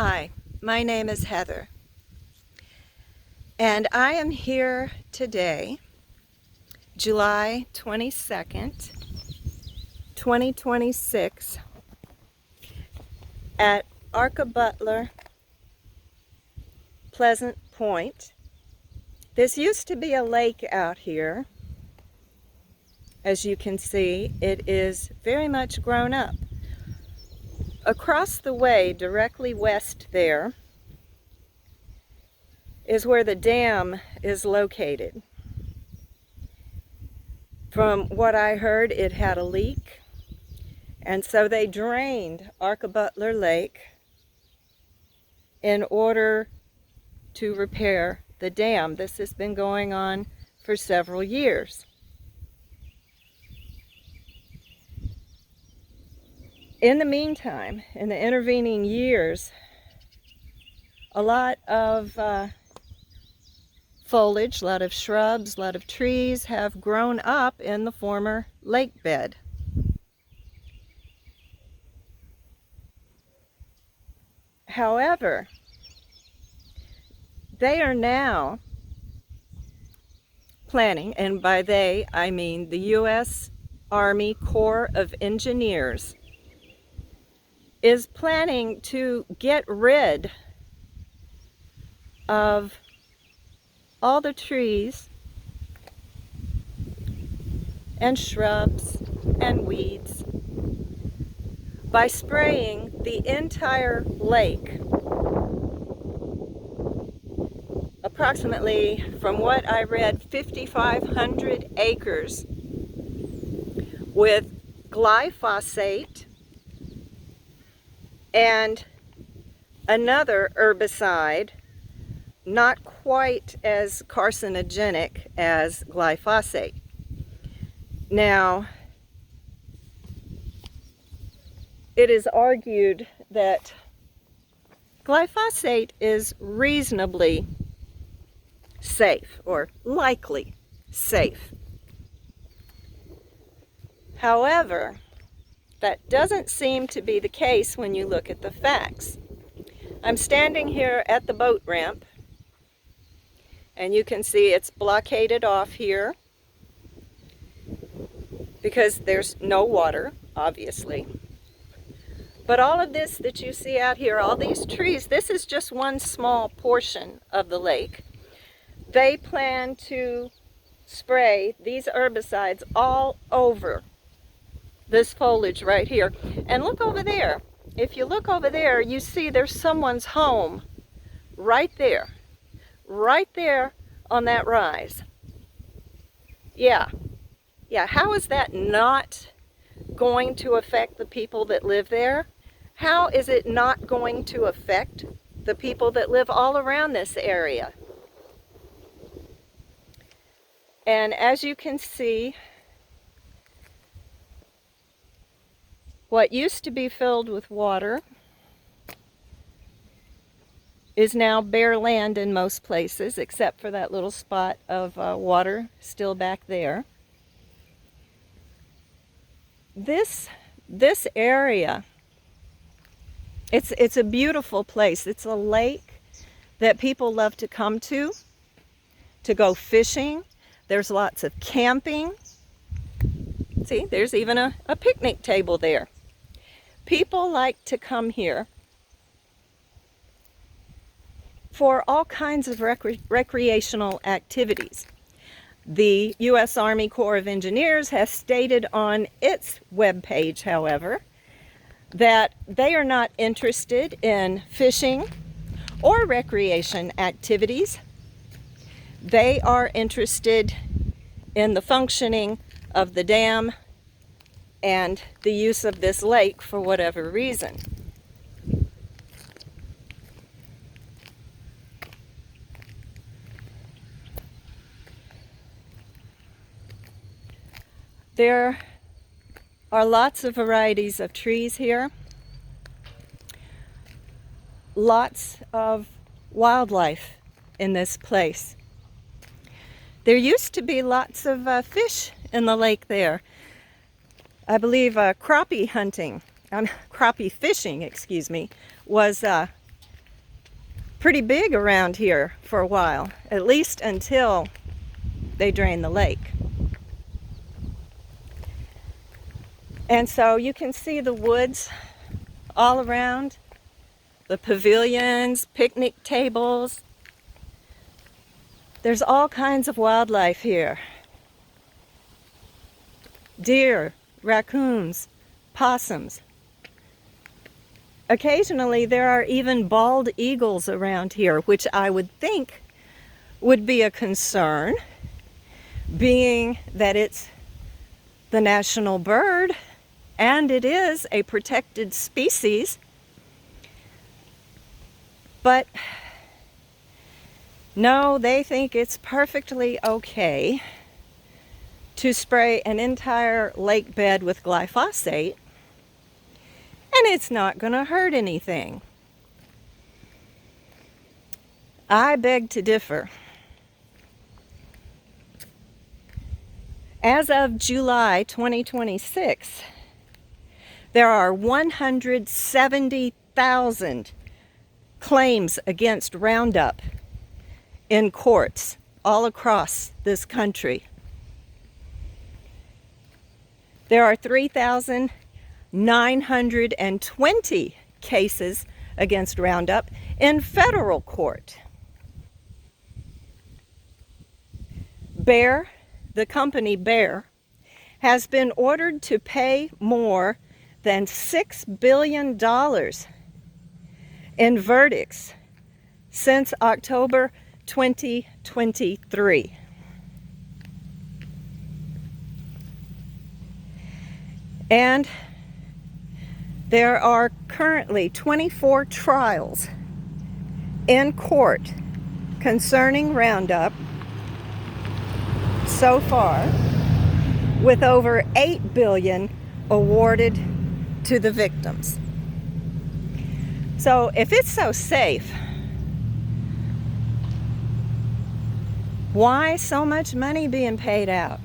Hi, my name is Heather, and I am here today, July 22nd, 2026, at Arkabutla, Pleasant Point. This used to be a lake out here. As you can see, it is very much grown up. Across the way, directly west there, is where the dam is located. From what I heard, it had a leak, and so they drained Arkabutla Lake in order to repair the dam. This has been going on for several years. In the meantime, in the intervening years, a lot of foliage, a lot of shrubs, a lot of trees have grown up in the former lake bed. However, they are now planning, and by they I mean the U.S. Army Corps of Engineers, is planning to get rid of all the trees and shrubs and weeds by spraying the entire lake. Approximately, from what I read, 5,500 acres with glyphosate and another herbicide not quite as carcinogenic as glyphosate. Now, it is argued that glyphosate is reasonably safe, or likely safe. However, that doesn't seem to be the case when you look at the facts. I'm standing here at the boat ramp, and you can see it's blockaded off here because there's no water, obviously. But all of this that you see out here, all these trees, this is just one small portion of the lake. They plan to spray these herbicides all over this foliage right here. And look over there. If you look over there, you see there's someone's home right there on that rise. Yeah, how is that not going to affect the people that live there? How is it not going to affect the people that live all around this area? And as you can see, what used to be filled with water is now bare land in most places, except for that little spot of water still back there. This area, it's a beautiful place. It's a lake that people love to come to go fishing. There's lots of camping. See, there's even a picnic table there. People like to come here for all kinds of recreational activities. The U.S. Army Corps of Engineers has stated on its webpage, however, that they are not interested in fishing or recreation activities. They are interested in the functioning of the dam and the use of this lake for whatever reason. There are lots of varieties of trees here, lots of wildlife in this place. There used to be lots of fish in the lake there. I believe crappie fishing, was pretty big around here for a while, at least until they drain the lake. And so you can see the woods all around, the pavilions, picnic tables. There's all kinds of wildlife here. Deer, raccoons, possums. Occasionally there are even bald eagles around here, which I would think would be a concern, being that it's the national bird and it is a protected species. But no, they think it's perfectly okay to spray an entire lake bed with glyphosate, and it's not going to hurt anything. I beg to differ. As of July 2026, there are 170,000 claims against Roundup in courts all across this country. There are 3,920 cases against Roundup in federal court. Bayer, the company Bayer, has been ordered to pay more than $6 billion in verdicts since October 2023. And there are currently 24 trials in court concerning Roundup so far, with over $8 billion awarded to the victims. So if it's so safe, why so much money being paid out?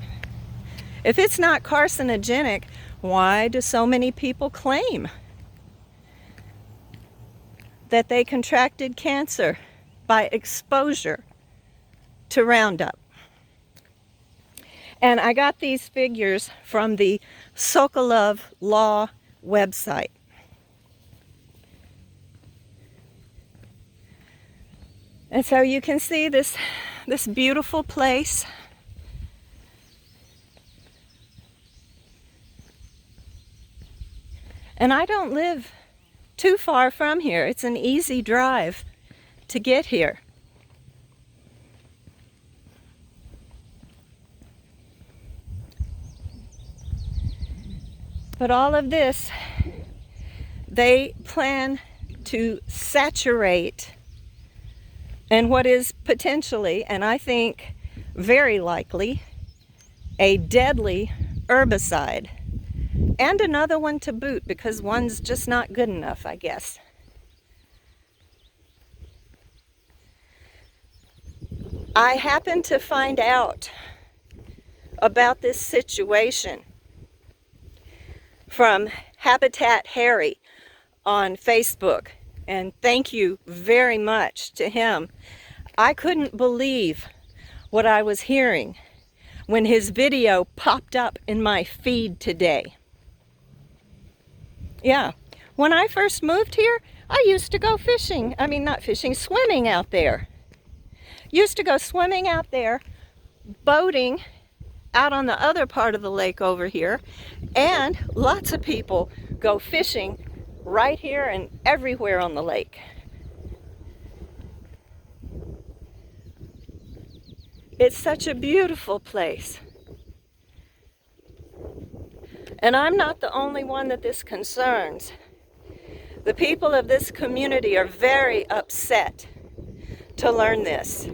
If it's not carcinogenic, why do so many people claim that they contracted cancer by exposure to Roundup? And I got these figures from the Sokolov Law website. And so you can see this beautiful place. And I don't live too far from here. It's an easy drive to get here. But all of this, they plan to saturate in what is potentially, and I think very likely, a deadly herbicide. And another one to boot, because one's just not good enough, I guess. I happened to find out about this situation from Habitat Harry on Facebook, and thank you very much to him. I couldn't believe what I was hearing when his video popped up in my feed today. Yeah, when I first moved here, I used to go fishing. I mean, not fishing, swimming out there. Used to go swimming out there, boating out on the other part of the lake over here, and lots of people go fishing right here and everywhere on the lake. It's such a beautiful place. And I'm not the only one that this concerns. The people of this community are very upset to learn this.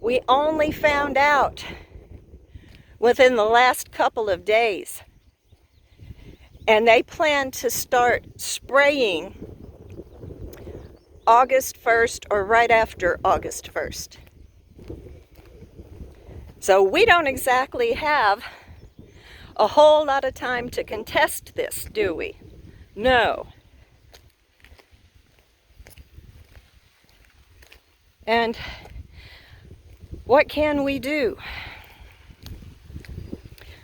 We only found out within the last couple of days. And they plan to start spraying August 1st or right after August 1st. So we don't exactly have a whole lot of time to contest this, do we? No. And what can we do?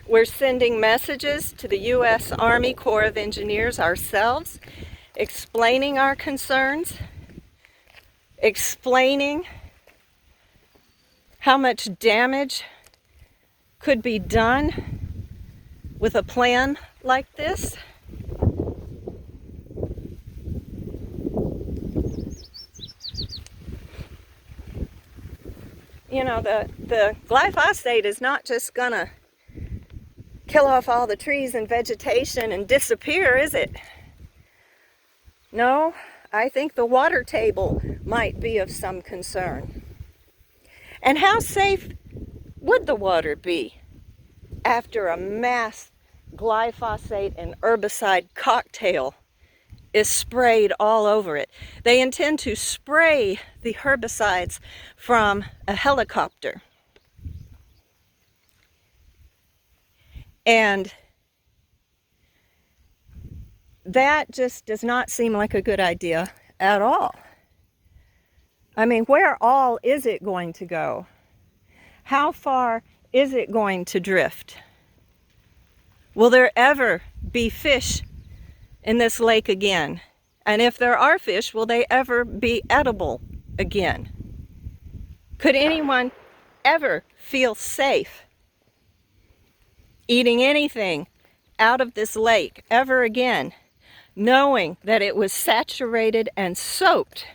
We're sending messages to the U.S. Army Corps of Engineers ourselves, explaining our concerns, explaining how much damage could be done with a plan like this. You know, the glyphosate is not just gonna kill off all the trees and vegetation and disappear, is it? No, I think the water table might be of some concern. And how safe would the water be after a mass glyphosate and herbicide cocktail is sprayed all over it? They intend to spray the herbicides from a helicopter. And that just does not seem like a good idea at all. I mean, where all is it going to go? How far is it going to drift? Will there ever be fish in this lake again? And if there are fish, will they ever be edible again? Could anyone ever feel safe eating anything out of this lake ever again, knowing that it was saturated and soaked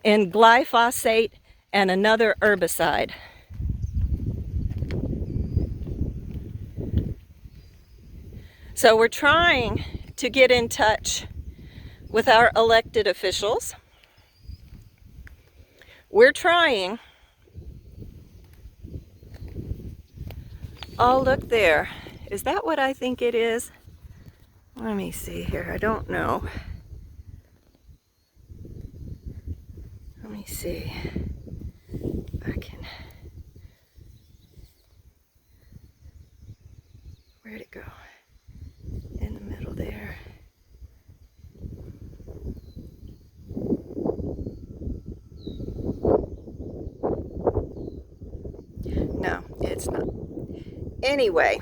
in glyphosate and another herbicide? So we're trying to get in touch with our elected officials. We're trying. Oh, look there. Is that what I think it is? Let me see here. I don't know. Let me see. I can. Where'd it go? In the middle there. No, it's not. Anyway,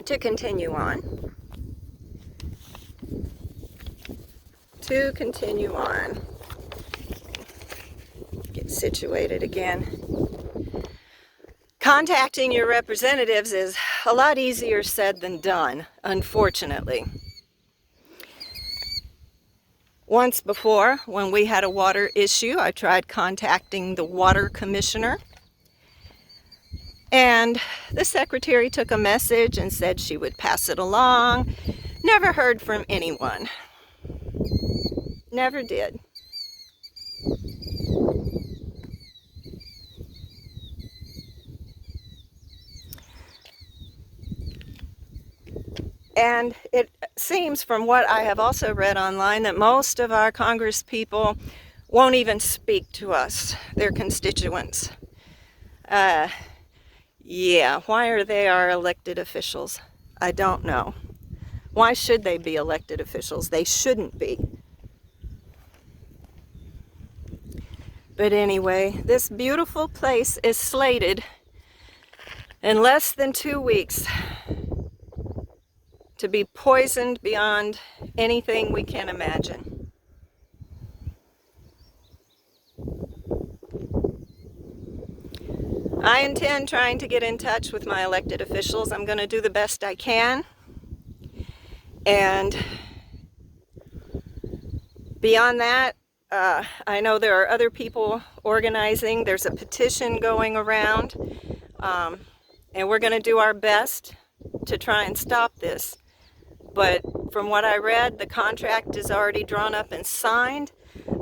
to continue on. Get situated again. Contacting your representatives is a lot easier said than done, unfortunately. Once before, when we had a water issue, I tried contacting the water commissioner. And the secretary took a message and said she would pass it along. Never heard from anyone. Never did. And it seems from what I have also read online that most of our Congress people won't even speak to us, their constituents. Yeah, why are they our elected officials? I don't know. Why should they be elected officials? They shouldn't be. But anyway, this beautiful place is slated in less than 2 weeks to be poisoned beyond anything we can imagine. I intend trying to get in touch with my elected officials. I'm going to do the best I can. And beyond that, I know there are other people organizing. There's a petition going around. And we're going to do our best to try and stop this. But from what I read, the contract is already drawn up and signed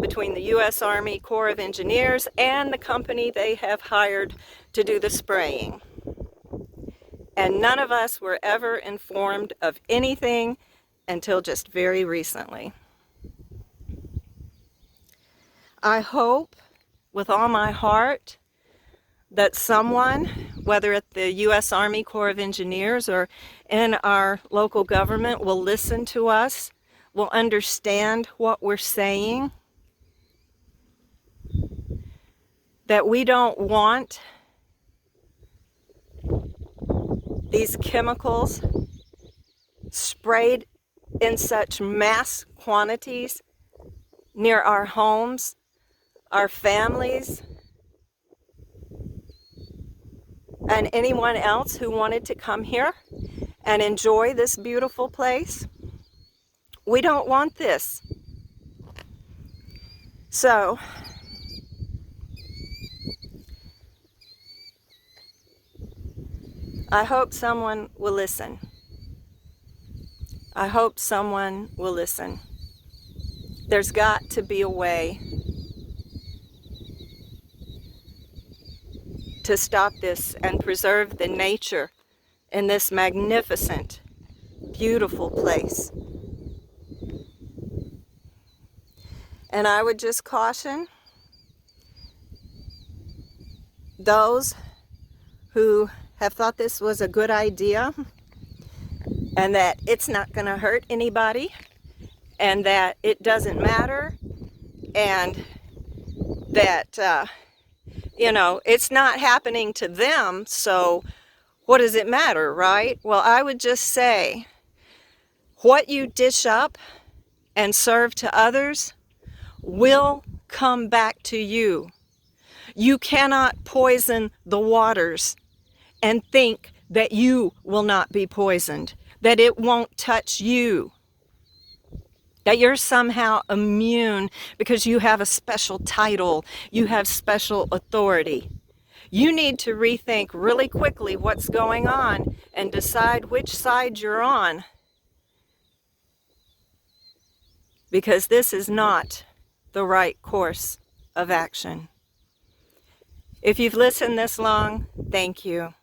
between the U.S. Army Corps of Engineers and the company they have hired to do the spraying. And none of us were ever informed of anything until just very recently. I hope with all my heart that someone, whether at the U.S. Army Corps of Engineers or in our local government, will listen to us, will understand what we're saying, that we don't want these chemicals sprayed in such mass quantities near our homes, our families, and anyone else who wanted to come here and enjoy this beautiful place. We don't want this. So, I hope someone will listen. I hope someone will listen. There's got to be a way to stop this and preserve the nature in this magnificent, beautiful place. And I would just caution those who have thought this was a good idea and that it's not going to hurt anybody and that it doesn't matter and that, it's not happening to them, so what does it matter, right? Well, I would just say what you dish up and serve to others will come back to you. You cannot poison the waters and think that you will not be poisoned, that it won't touch you, that you're somehow immune because you have a special title, you have special authority. You need to rethink really quickly what's going on and decide which side you're on, because this is not the right course of action. If you've listened this long, thank you.